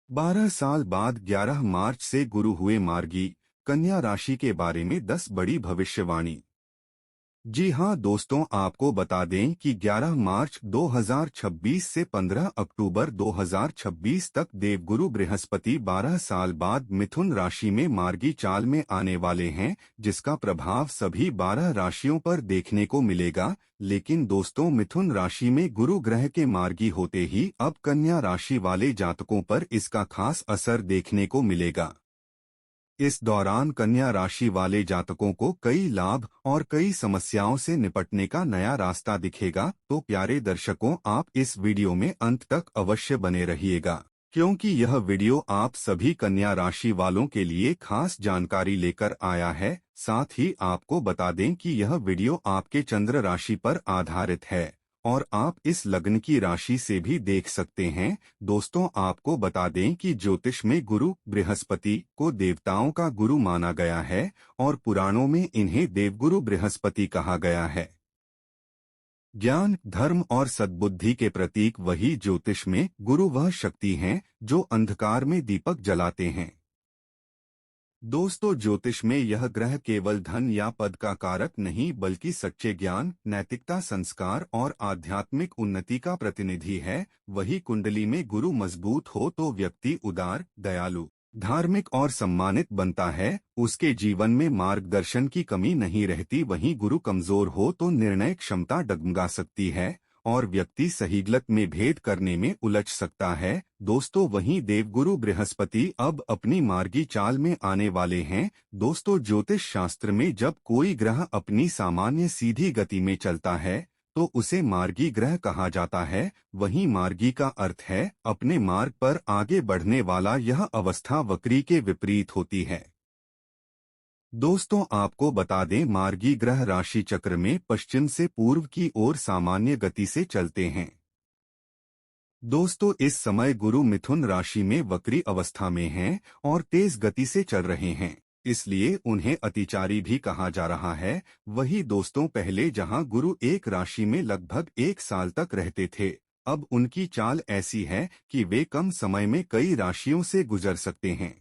12 साल बाद 11 मार्च से गुरु हुए मार्गी। कन्या राशि के बारे में 10 बड़ी भविष्यवाणी। जी हां दोस्तों, आपको बता दें कि 11 मार्च 2026 से 15 अक्टूबर 2026 तक देवगुरु बृहस्पति 12 साल बाद मिथुन राशि में मार्गी चाल में आने वाले हैं, जिसका प्रभाव सभी 12 राशियों पर देखने को मिलेगा। लेकिन दोस्तों, मिथुन राशि में गुरु ग्रह के मार्गी होते ही अब कन्या राशि वाले जातकों पर इसका खास असर देखने को मिलेगा। इस दौरान कन्या राशि वाले जातकों को कई लाभ और कई समस्याओं से निपटने का नया रास्ता दिखेगा। तो प्यारे दर्शकों, आप इस वीडियो में अंत तक अवश्य बने रहिएगा, क्योंकि यह वीडियो आप सभी कन्या राशि वालों के लिए खास जानकारी लेकर आया है। साथ ही आपको बता दें कि यह वीडियो आपके चंद्र राशि पर आधारित है और आप इस लग्न की राशि से भी देख सकते हैं। दोस्तों, आपको बता दें कि ज्योतिष में गुरु बृहस्पति को देवताओं का गुरु माना गया है और पुराणों में इन्हें देवगुरु बृहस्पति कहा गया है। ज्ञान, धर्म और सद्बुद्धि के प्रतीक वही ज्योतिष में गुरु वह शक्ति हैं जो अंधकार में दीपक जलाते हैं। दोस्तों, ज्योतिष में यह ग्रह केवल धन या पद का कारक नहीं बल्कि सच्चे ज्ञान, नैतिकता, संस्कार और आध्यात्मिक उन्नति का प्रतिनिधि है। वही कुंडली में गुरु मजबूत हो तो व्यक्ति उदार, दयालु, धार्मिक और सम्मानित बनता है। उसके जीवन में मार्गदर्शन की कमी नहीं रहती। वहीं गुरु कमजोर हो तो निर्णय क्षमता डगमगा सकती है और व्यक्ति सही गलत में भेद करने में उलझ सकता है। दोस्तों, वहीं देवगुरु बृहस्पति अब अपनी मार्गी चाल में आने वाले हैं। दोस्तों, ज्योतिष शास्त्र में जब कोई ग्रह अपनी सामान्य सीधी गति में चलता है तो उसे मार्गी ग्रह कहा जाता है। वहीं मार्गी का अर्थ है अपने मार्ग पर आगे बढ़ने वाला। यह अवस्था वक्री के विपरीत होती है। दोस्तों, आपको बता दें, मार्गी ग्रह राशि चक्र में पश्चिम से पूर्व की ओर सामान्य गति से चलते हैं। दोस्तों, इस समय गुरु मिथुन राशि में वक्री अवस्था में हैं और तेज गति से चल रहे हैं, इसलिए उन्हें अतिचारी भी कहा जा रहा है। वही दोस्तों, पहले जहां गुरु एक राशि में लगभग 1 साल तक रहते थे, अब उनकी चाल ऐसी है कि वे कम समय में कई राशियों से गुजर सकते हैं।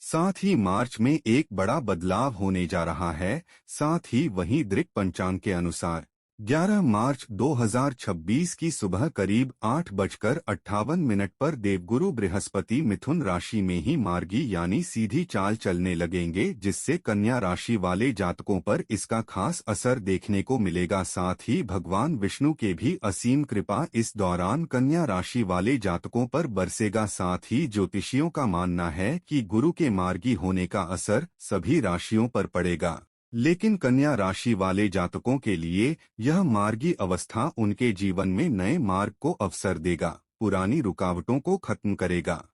साथ ही मार्च में एक बड़ा बदलाव होने जा रहा है। साथ ही वहीं दृक पंचांग के अनुसार 11 मार्च 2026 की सुबह करीब 8:58 पर देवगुरु बृहस्पति मिथुन राशि में ही मार्गी यानी सीधी चाल चलने लगेंगे, जिससे कन्या राशि वाले जातकों पर इसका खास असर देखने को मिलेगा। साथ ही भगवान विष्णु के भी असीम कृपा इस दौरान कन्या राशि वाले जातकों पर बरसेगा। साथ ही ज्योतिषियों का मानना है कि गुरु के मार्गी होने का असर सभी राशियों पर पड़ेगा, लेकिन कन्या राशि वाले जातकों के लिए यह मार्गी अवस्था उनके जीवन में नए मार्ग को अवसर देगा, पुरानी रुकावटों को खत्म करेगा।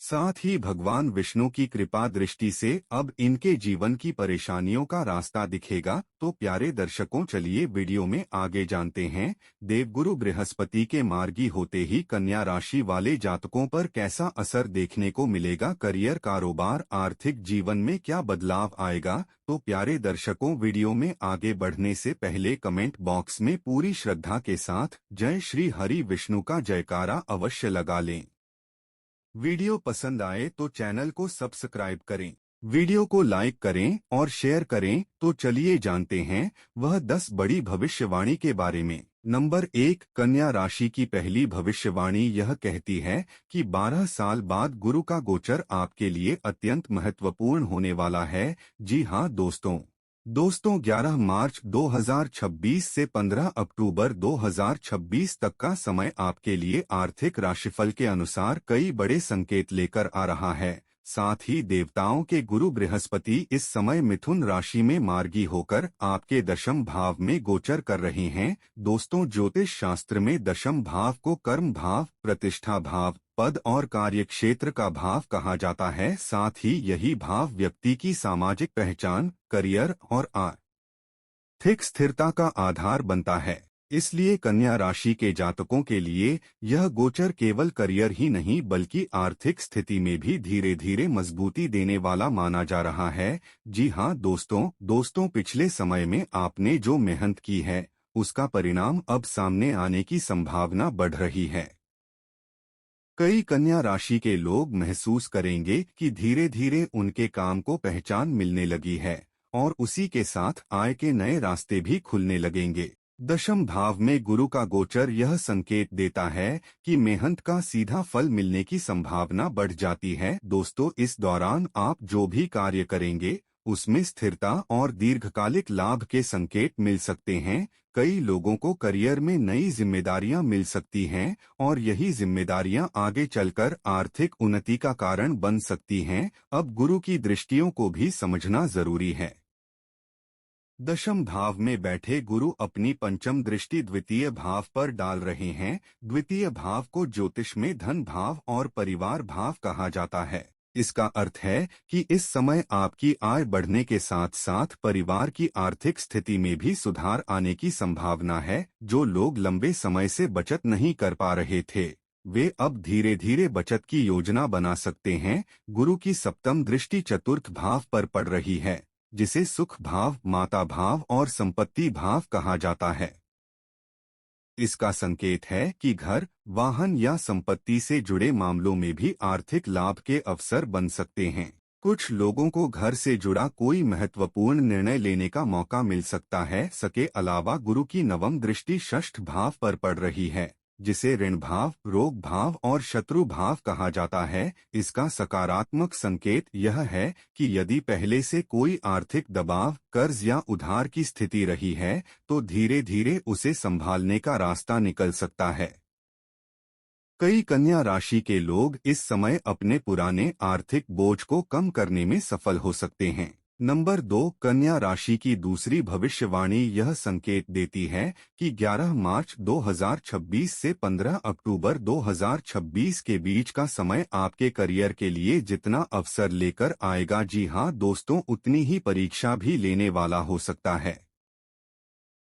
साथ ही भगवान विष्णु की कृपा दृष्टि से अब इनके जीवन की परेशानियों का रास्ता दिखेगा। तो प्यारे दर्शकों, चलिए वीडियो में आगे जानते हैं देवगुरु बृहस्पति के मार्गी होते ही कन्या राशि वाले जातकों पर कैसा असर देखने को मिलेगा। करियर, कारोबार, आर्थिक जीवन में क्या बदलाव आएगा। तो प्यारे दर्शकों, वीडियो में आगे बढ़ने से पहले कमेंट बॉक्स में पूरी श्रद्धा के साथ जय श्री हरि विष्णु का जयकारा अवश्य लगा लें। वीडियो पसंद आए तो चैनल को सब्सक्राइब करें, वीडियो को लाइक करें और शेयर करें। तो चलिए जानते हैं वह 10 बड़ी भविष्यवाणी के बारे में। नंबर 1, कन्या राशि की पहली भविष्यवाणी यह कहती है कि 12 साल बाद गुरु का गोचर आपके लिए अत्यंत महत्वपूर्ण होने वाला है। जी हां दोस्तों, 11 मार्च 2026 से 15 अक्टूबर 2026 तक का समय आपके लिए आर्थिक राशिफल के अनुसार कई बड़े संकेत लेकर आ रहा है। साथ ही देवताओं के गुरु बृहस्पति इस समय मिथुन राशि में मार्गी होकर आपके दशम भाव में गोचर कर रहे हैं। दोस्तों, ज्योतिष शास्त्र में दशम भाव को कर्म भाव, प्रतिष्ठा भाव, पद और कार्य क्षेत्र का भाव कहा जाता है। साथ ही यही भाव व्यक्ति की सामाजिक पहचान, करियर और आर्थिक स्थिरता का आधार बनता है। इसलिए कन्या राशि के जातकों के लिए यह गोचर केवल करियर ही नहीं बल्कि आर्थिक स्थिति में भी धीरे धीरे मजबूती देने वाला माना जा रहा है। जी हां दोस्तों, पिछले समय में आपने जो मेहनत की है उसका परिणाम अब सामने आने की संभावना बढ़ रही है। कई कन्या राशि के लोग महसूस करेंगे कि धीरे धीरे उनके काम को पहचान मिलने लगी है और उसी के साथ आय के नए रास्ते भी खुलने लगेंगे। दशम भाव में गुरु का गोचर यह संकेत देता है कि मेहनत का सीधा फल मिलने की संभावना बढ़ जाती है। दोस्तों, इस दौरान आप जो भी कार्य करेंगे उसमें स्थिरता और दीर्घकालिक लाभ के संकेत मिल सकते हैं। कई लोगों को करियर में नई जिम्मेदारियां मिल सकती हैं और यही जिम्मेदारियां आगे चलकर आर्थिक उन्नति का कारण बन सकती हैं। अब गुरु की दृष्टियों को भी समझना जरूरी है। दशम भाव में बैठे गुरु अपनी पंचम दृष्टि द्वितीय भाव पर डाल रहे हैं। द्वितीय भाव को ज्योतिष में धन भाव और परिवार भाव कहा जाता है। इसका अर्थ है कि इस समय आपकी आय बढ़ने के साथ साथ परिवार की आर्थिक स्थिति में भी सुधार आने की संभावना है। जो लोग लंबे समय से बचत नहीं कर पा रहे थे, वे अब धीरे धीरे बचत की योजना बना सकते हैं। गुरु की सप्तम दृष्टि चतुर्थ भाव पर पड़ रही है, जिसे सुख भाव, माता भाव और संपत्ति भाव कहा जाता है। इसका संकेत है कि घर, वाहन या संपत्ति से जुड़े मामलों में भी आर्थिक लाभ के अवसर बन सकते हैं। कुछ लोगों को घर से जुड़ा कोई महत्वपूर्ण निर्णय लेने का मौका मिल सकता है। इसके अलावा गुरु की नवम दृष्टि षष्ठ भाव पर पड़ रही है, जिसे ऋण भाव, रोग भाव और शत्रु भाव कहा जाता है। इसका सकारात्मक संकेत यह है कि यदि पहले से कोई आर्थिक दबाव, कर्ज या उधार की स्थिति रही है, तो धीरे धीरे उसे संभालने का रास्ता निकल सकता है। कई कन्या राशि के लोग इस समय अपने पुराने आर्थिक बोझ को कम करने में सफल हो सकते हैं। नंबर 2, कन्या राशि की दूसरी भविष्यवाणी यह संकेत देती है कि 11 मार्च 2026 से 15 अक्टूबर 2026 के बीच का समय आपके करियर के लिए जितना अवसर लेकर आएगा, जी हाँ दोस्तों, उतनी ही परीक्षा भी लेने वाला हो सकता है।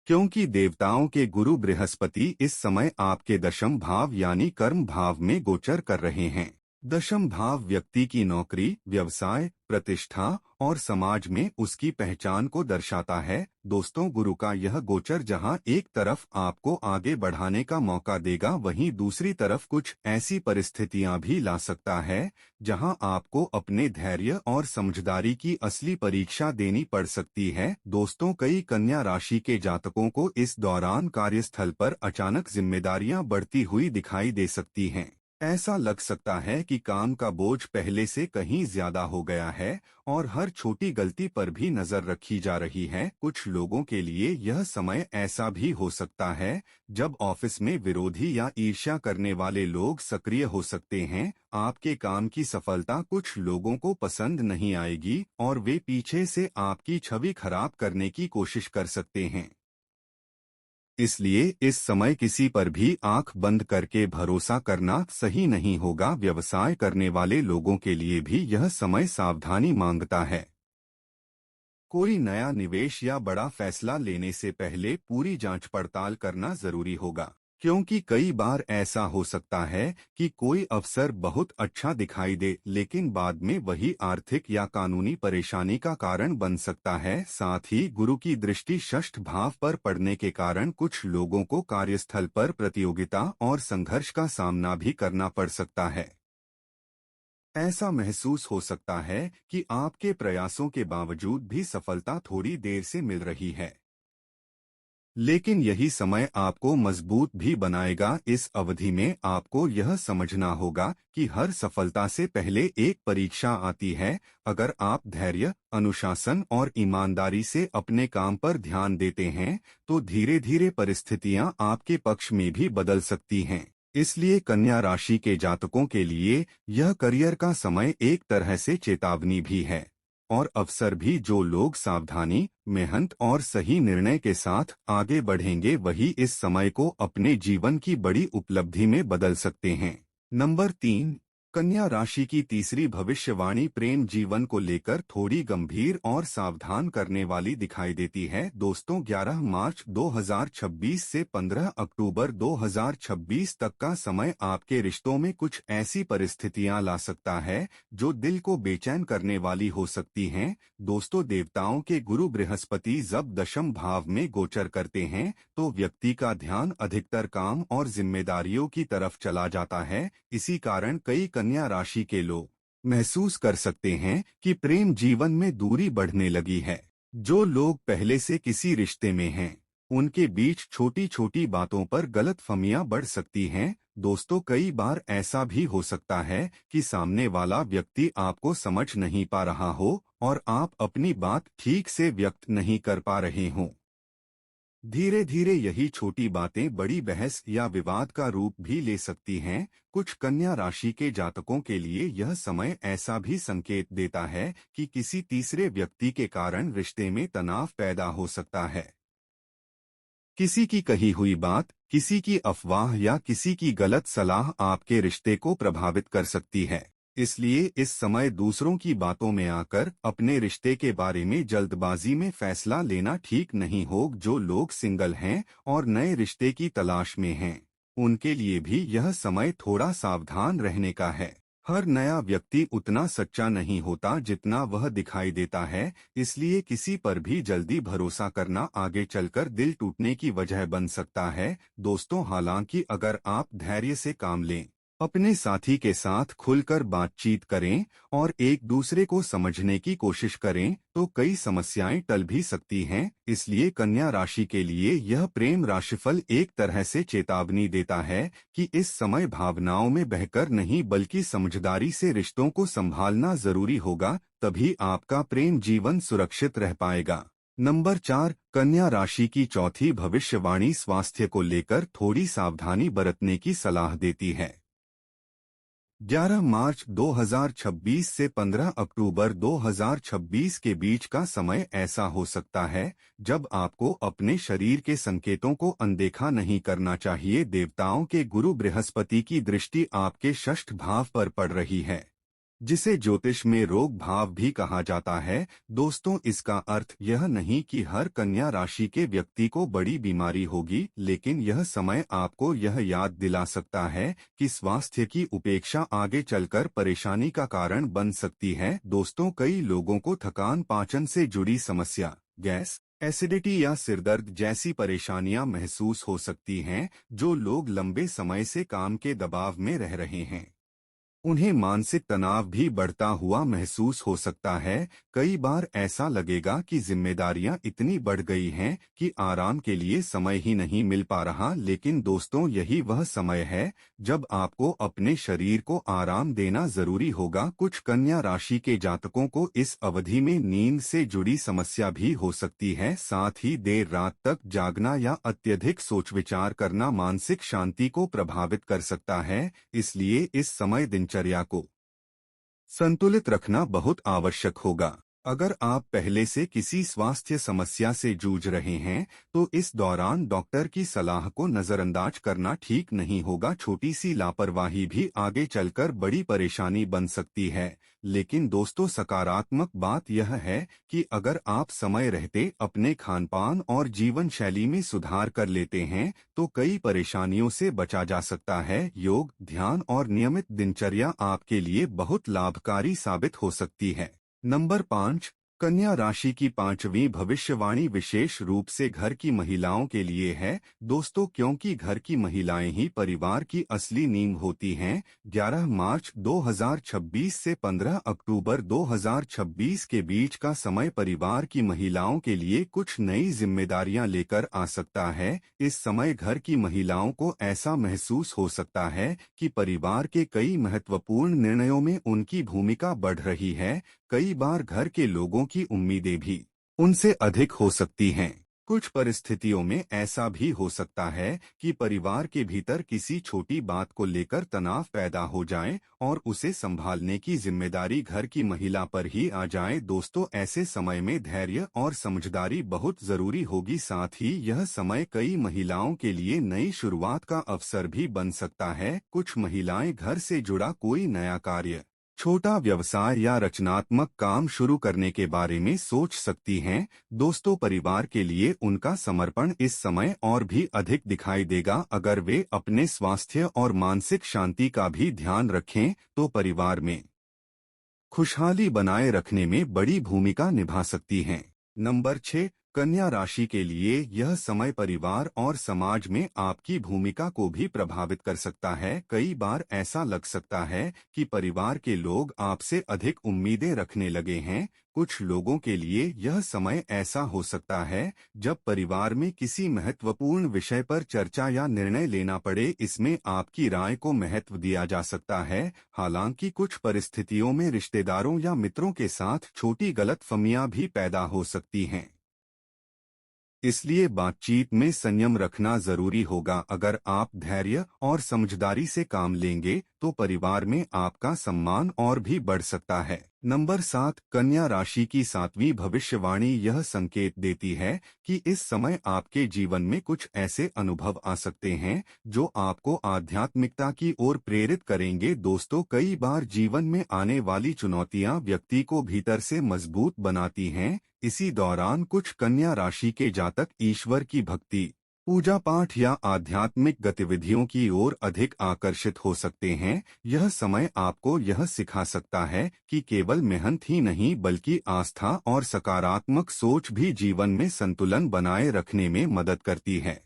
क्योंकि देवताओं के गुरु बृहस्पति इस समय आपके दशम भाव यानी कर्म भाव में गोचर कर रहे हैं। दशम भाव व्यक्ति की नौकरी, व्यवसाय, प्रतिष्ठा और समाज में उसकी पहचान को दर्शाता है। दोस्तों, गुरु का यह गोचर जहां एक तरफ आपको आगे बढ़ाने का मौका देगा, वहीं दूसरी तरफ कुछ ऐसी परिस्थितियां भी ला सकता है जहां आपको अपने धैर्य और समझदारी की असली परीक्षा देनी पड़ सकती है। दोस्तों, कई कन्या राशि के जातकों को इस दौरान कार्यस्थल पर अचानक जिम्मेदारियां बढ़ती हुई दिखाई दे सकती हैं। ऐसा लग सकता है कि काम का बोझ पहले से कहीं ज्यादा हो गया है और हर छोटी गलती पर भी नजर रखी जा रही है। कुछ लोगों के लिए यह समय ऐसा भी हो सकता है जब ऑफिस में विरोधी या ईर्ष्या करने वाले लोग सक्रिय हो सकते हैं। आपके काम की सफलता कुछ लोगों को पसंद नहीं आएगी और वे पीछे से आपकी छवि खराब करने की कोशिश कर सकते हैं। इसलिए इस समय किसी पर भी आंख बंद करके भरोसा करना सही नहीं होगा। व्यवसाय करने वाले लोगों के लिए भी यह समय सावधानी मांगता है। कोई नया निवेश या बड़ा फैसला लेने से पहले पूरी जांच पड़ताल करना जरूरी होगा, क्योंकि कई बार ऐसा हो सकता है कि कोई अवसर बहुत अच्छा दिखाई दे, लेकिन बाद में वही आर्थिक या कानूनी परेशानी का कारण बन सकता है। साथ ही गुरु की दृष्टि षष्ठ भाव पर पड़ने के कारण कुछ लोगों को कार्यस्थल पर प्रतियोगिता और संघर्ष का सामना भी करना पड़ सकता है। ऐसा महसूस हो सकता है कि आपके प्रयासों के बावजूद भी सफलता थोड़ी देर से मिल रही है, लेकिन यही समय आपको मजबूत भी बनाएगा। इस अवधि में आपको यह समझना होगा कि हर सफलता से पहले एक परीक्षा आती है। अगर आप धैर्य, अनुशासन और ईमानदारी से अपने काम पर ध्यान देते हैं, तो धीरे धीरे परिस्थितियां आपके पक्ष में भी बदल सकती हैं। इसलिए कन्या राशि के जातकों के लिए यह करियर का समय एक तरह से चेतावनी भी है और अवसर भी। जो लोग सावधानी, मेहनत और सही निर्णय के साथ आगे बढ़ेंगे, वही इस समय को अपने जीवन की बड़ी उपलब्धि में बदल सकते हैं। नंबर 3, कन्या राशि की तीसरी भविष्यवाणी प्रेम जीवन को लेकर थोड़ी गंभीर और सावधान करने वाली दिखाई देती है। दोस्तों, 11 मार्च 2026 से 15 अक्टूबर 2026 तक का समय आपके रिश्तों में कुछ ऐसी परिस्थितियां ला सकता है जो दिल को बेचैन करने वाली हो सकती हैं। दोस्तों, देवताओं के गुरु बृहस्पति जब दशम भाव में गोचर करते हैं तो व्यक्ति का ध्यान अधिकतर काम और जिम्मेदारियों की तरफ चला जाता है। इसी कारण कई कन्या राशि के लोग महसूस कर सकते हैं कि प्रेम जीवन में दूरी बढ़ने लगी है। जो लोग पहले से किसी रिश्ते में हैं, उनके बीच छोटी छोटी बातों पर गलतफहमियां बढ़ सकती हैं। दोस्तों, कई बार ऐसा भी हो सकता है कि सामने वाला व्यक्ति आपको समझ नहीं पा रहा हो और आप अपनी बात ठीक से व्यक्त नहीं कर पा रहे हों। धीरे धीरे यही छोटी बातें बड़ी बहस या विवाद का रूप भी ले सकती हैं। कुछ कन्या राशि के जातकों के लिए यह समय ऐसा भी संकेत देता है कि किसी तीसरे व्यक्ति के कारण रिश्ते में तनाव पैदा हो सकता है। किसी की कही हुई बात, किसी की अफवाह या किसी की गलत सलाह आपके रिश्ते को प्रभावित कर सकती है। इसलिए इस समय दूसरों की बातों में आकर अपने रिश्ते के बारे में जल्दबाजी में फैसला लेना ठीक नहीं हो। जो लोग सिंगल हैं और नए रिश्ते की तलाश में हैं, उनके लिए भी यह समय थोड़ा सावधान रहने का है। हर नया व्यक्ति उतना सच्चा नहीं होता जितना वह दिखाई देता है, इसलिए किसी पर भी जल्दी भरोसा करना आगे चलकर दिल टूटने की वजह बन सकता है। दोस्तों, हालांकि अगर आप धैर्य से काम लें, अपने साथी के साथ खुलकर बातचीत करें और एक दूसरे को समझने की कोशिश करें तो कई समस्याएं टल भी सकती हैं। इसलिए कन्या राशि के लिए यह प्रेम राशिफल एक तरह से चेतावनी देता है कि इस समय भावनाओं में बहकर नहीं बल्कि समझदारी से रिश्तों को संभालना जरूरी होगा, तभी आपका प्रेम जीवन सुरक्षित रह पाएगा। नंबर 4, कन्या राशि की चौथी भविष्यवाणी स्वास्थ्य को लेकर थोड़ी सावधानी बरतने की सलाह देती है। 11 मार्च 2026 से 15 अक्टूबर 2026 के बीच का समय ऐसा हो सकता है जब आपको अपने शरीर के संकेतों को अनदेखा नहीं करना चाहिए। देवताओं के गुरु बृहस्पति की दृष्टि आपके षष्ठ भाव पर पड़ रही है, जिसे ज्योतिष में रोग भाव भी कहा जाता है। दोस्तों, इसका अर्थ यह नहीं कि हर कन्या राशि के व्यक्ति को बड़ी बीमारी होगी, लेकिन यह समय आपको यह याद दिला सकता है कि स्वास्थ्य की उपेक्षा आगे चलकर परेशानी का कारण बन सकती है। दोस्तों, कई लोगों को थकान, पाचन से जुड़ी समस्या, गैस, एसिडिटी या सिरदर्द जैसी परेशानियां महसूस हो सकती हैं। जो लोग लंबे समय से काम के दबाव में रह रहे हैं, उन्हें मानसिक तनाव भी बढ़ता हुआ महसूस हो सकता है। कई बार ऐसा लगेगा कि जिम्मेदारियां इतनी बढ़ गई हैं कि आराम के लिए समय ही नहीं मिल पा रहा। लेकिन दोस्तों, यही वह समय है जब आपको अपने शरीर को आराम देना जरूरी होगा। कुछ कन्या राशि के जातकों को इस अवधि में नींद से जुड़ी समस्या भी हो सकती है। साथ ही देर रात तक जागना या अत्यधिक सोच विचार करना मानसिक शांति को प्रभावित कर सकता है। इसलिए इस समय दिनचर्या को संतुलित रखना बहुत आवश्यक होगा। अगर आप पहले से किसी स्वास्थ्य समस्या से जूझ रहे हैं तो इस दौरान डॉक्टर की सलाह को नजरअंदाज करना ठीक नहीं होगा। छोटी सी लापरवाही भी आगे चलकर बड़ी परेशानी बन सकती है। लेकिन दोस्तों, सकारात्मक बात यह है कि अगर आप समय रहते अपने खानपान और जीवन शैली में सुधार कर लेते हैं तो कई परेशानियों से बचा जा सकता है। योग, ध्यान और नियमित दिनचर्या आपके लिए बहुत लाभकारी साबित हो सकती है। नंबर 5, कन्या राशि की पांचवी भविष्यवाणी विशेष रूप से घर की महिलाओं के लिए है। दोस्तों, क्योंकि घर की महिलाएं ही परिवार की असली नींव होती हैं। 11 मार्च 2026 से 15 अक्टूबर 2026 के बीच का समय परिवार की महिलाओं के लिए कुछ नई जिम्मेदारियां लेकर आ सकता है। इस समय घर की महिलाओं को ऐसा महसूस हो सकता है कि परिवार के कई महत्वपूर्ण निर्णयों में उनकी भूमिका बढ़ रही है। कई बार घर के लोगों की उम्मीदें भी उनसे अधिक हो सकती हैं। कुछ परिस्थितियों में ऐसा भी हो सकता है कि परिवार के भीतर किसी छोटी बात को लेकर तनाव पैदा हो जाए और उसे संभालने की जिम्मेदारी घर की महिला पर ही आ जाए। दोस्तों, ऐसे समय में धैर्य और समझदारी बहुत जरूरी होगी। साथ ही यह समय कई महिलाओं के लिए नई शुरुआत का अवसर भी बन सकता है। कुछ महिलाएं घर से जुड़ा कोई नया कार्य, छोटा व्यवसाय या रचनात्मक काम शुरू करने के बारे में सोच सकती हैं। दोस्तों, परिवार के लिए उनका समर्पण इस समय और भी अधिक दिखाई देगा। अगर वे अपने स्वास्थ्य और मानसिक शांति का भी ध्यान रखें तो परिवार में खुशहाली बनाए रखने में बड़ी भूमिका निभा सकती हैं। नंबर 6, कन्या राशि के लिए यह समय परिवार और समाज में आपकी भूमिका को भी प्रभावित कर सकता है। कई बार ऐसा लग सकता है कि परिवार के लोग आपसे अधिक उम्मीदें रखने लगे हैं। कुछ लोगों के लिए यह समय ऐसा हो सकता है जब परिवार में किसी महत्वपूर्ण विषय पर चर्चा या निर्णय लेना पड़े। इसमें आपकी राय को महत्व दिया जा सकता है। हालांकि कुछ परिस्थितियों में रिश्तेदारों या मित्रों के साथ छोटी गलतफहमियां भी पैदा हो सकती हैं। इसलिए बातचीत में संयम रखना जरूरी होगा। अगर आप धैर्य और समझदारी से काम लेंगे तो परिवार में आपका सम्मान और भी बढ़ सकता है। नंबर 7, कन्या राशि की 7वीं भविष्यवाणी यह संकेत देती है कि इस समय आपके जीवन में कुछ ऐसे अनुभव आ सकते हैं जो आपको आध्यात्मिकता की ओर प्रेरित करेंगे। दोस्तों, कई बार जीवन में आने वाली चुनौतियां व्यक्ति को भीतर से मजबूत बनाती हैं। इसी दौरान कुछ कन्या राशि के जातक ईश्वर की भक्ति, पूजा पाठ या आध्यात्मिक गतिविधियों की ओर अधिक आकर्षित हो सकते हैं। यह समय आपको यह सिखा सकता है कि केवल मेहनत ही नहीं बल्कि आस्था और सकारात्मक सोच भी जीवन में संतुलन बनाए रखने में मदद करती है।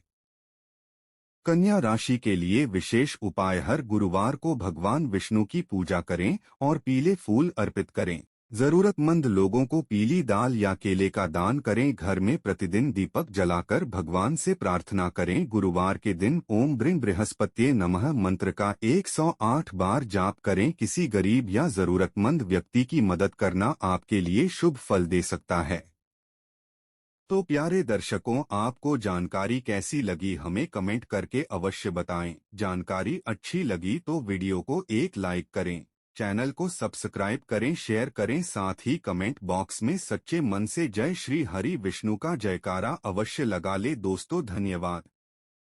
कन्या राशि के लिए विशेष उपाय: हर गुरुवार को भगवान विष्णु की पूजा करें और पीले फूल अर्पित करें। जरूरतमंद लोगों को पीली दाल या केले का दान करें। घर में प्रतिदिन दीपक जलाकर भगवान से प्रार्थना करें। गुरुवार के दिन ओम ब्रीं बृहस्पत्ये नमः मंत्र का 108 बार जाप करें। किसी गरीब या जरूरतमंद व्यक्ति की मदद करना आपके लिए शुभ फल दे सकता है। तो प्यारे दर्शकों, आपको जानकारी कैसी लगी हमें कमेंट करके अवश्य बताएं। जानकारी अच्छी लगी तो वीडियो को एक लाइक करें, चैनल को सब्सक्राइब करें, शेयर करें। साथ ही कमेंट बॉक्स में सच्चे मन से जय श्री हरि विष्णु का जयकारा अवश्य लगा ले। दोस्तों, धन्यवाद।